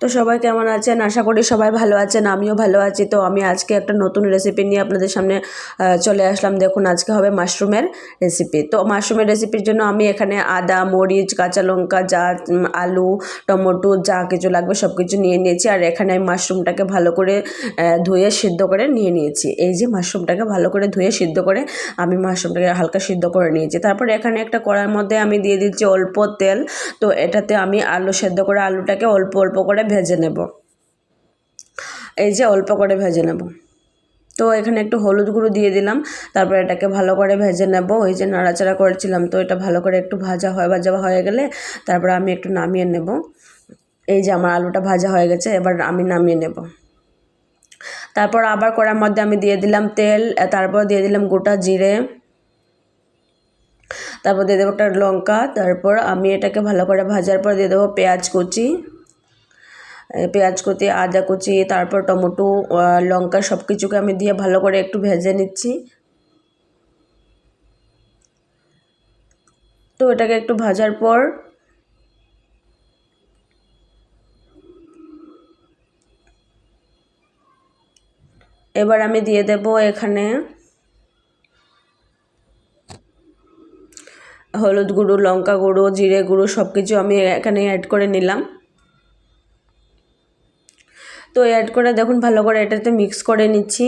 তো সবাই কেমন আছেন? আশা করি সবাই ভালো আছেন, আমিও ভালো আছি। তো আমি আজকে একটা নতুন রেসিপি নিয়ে আপনাদের সামনে চলে আসলাম। দেখুন, আজকে হবে মাশরুমের রেসিপি। তো মাশরুমের রেসিপির জন্য আমি এখানে আদা, মরিচ, কাঁচা লঙ্কা, আলু, টমেটো যা কিছু লাগবে সব কিছু নিয়ে নিয়েছি। আর এখানে আমি মাশরুমটাকে ভালো করে ধুয়ে সিদ্ধ করে নিয়ে নিয়েছি। এই যে মাশরুমটাকে ভালো করে ধুয়ে সিদ্ধ করে আমি মাশরুমটাকে হালকা সিদ্ধ করে নিয়েছি। তারপর এখানে একটা কড়াইয়ের মধ্যে আমি দিয়ে দিচ্ছি অল্প তেল। তো এটাতে আমি আলু সেদ্ধ করে আলুটাকে অল্প অল্প করে ভেজে নেব। এই যে অল্প করে ভেজে নেব। তো এখানে একটু হলুদ গুঁড়ো দিয়ে দিলাম। তারপর এটাকে ভালো করে ভেজে নেব। ওই যে নাড়াচাড়া করেছিলাম, তো এটা ভালো করে একটু ভাজা হয়ে গেলে তারপর আমি একটু নামিয়ে নেব। এই যে আমার আলুটা ভাজা হয়ে গেছে, এবার আমি নামিয়ে নেব। তারপর আবার কড়ার মধ্যে আমি দিয়ে দিলাম তেল, তারপর দিয়ে দিলাম গোটা জিরে, তারপর দিয়ে দেবো একটা লঙ্কা। তারপর আমি এটাকে ভালো করে ভাজার পর দিয়ে দেবো পেঁয়াজ কুচি, আদা কুচি, তারপর টমেটো, লঙ্কা সব কিছুকে আমি দিয়ে ভালো করে একটু ভেজে নিচ্ছি। তো এটাকে একটু ভাজার পর এবার আমি দিয়ে দেব এখানে হলুদ গুঁড়ো, লঙ্কা গুঁড়ো, জিরে গুঁড়ো সব কিছু আমি এখানে অ্যাড করে নিলাম। তো অ্যাড করে দেখুন ভালো করে এটাতে মিক্স করে নিচ্ছি।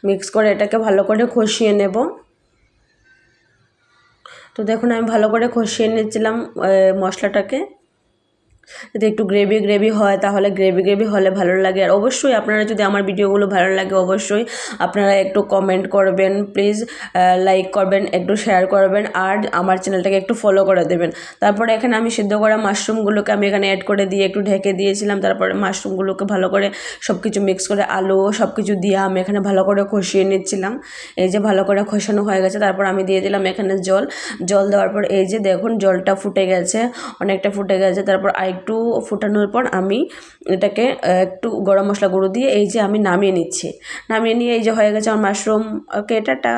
মিক্স করে এটাকে ভালো করে কষিয়ে নেব। তো দেখুন আমি ভালো করে কষিয়ে নিচ্ছিলাম মশলাটাকে। যদি একটু গ্রেভি হয় তাহলে গ্রেভি হলে ভালো লাগে। আর অবশ্যই আপনারা যদি আমার ভিডিওগুলো ভালো লাগে অবশ্যই আপনারা একটু কমেন্ট করবেন, প্লিজ লাইক করবেন, একটু শেয়ার করবেন, আর আমার চ্যানেলটাকে একটু ফলো করে দেবেন। তারপরে এখানে আমি সিদ্ধ করা মাশরুমগুলোকে আমি এখানে অ্যাড করে দিয়ে একটু ঢেকে দিয়েছিলাম। তারপরে মাশরুমগুলোকে ভালো করে সব কিছু মিক্স করে আলু সব কিছু দিয়ে আমি এখানে ভালো করে কষিয়ে নিচ্ছিলাম। এই যে ভালো করে কষানো হয়ে গেছে, তারপর আমি দিয়ে দিলাম এখানে জল দেওয়ার পর এই যে দেখুন জলটা ফুটে গেছে, অনেকটা ফুটে গেছে। তারপর আরেকটু ফুটানোর পর আমি এটাকে একটু গরম মশলা গুঁড়ো দিয়ে এই যে আমি নামিয়ে নিচ্ছি। নামিয়ে নিয়ে এই যে হয়ে গেছে আমার মাশরুম। ওকে, টাটা।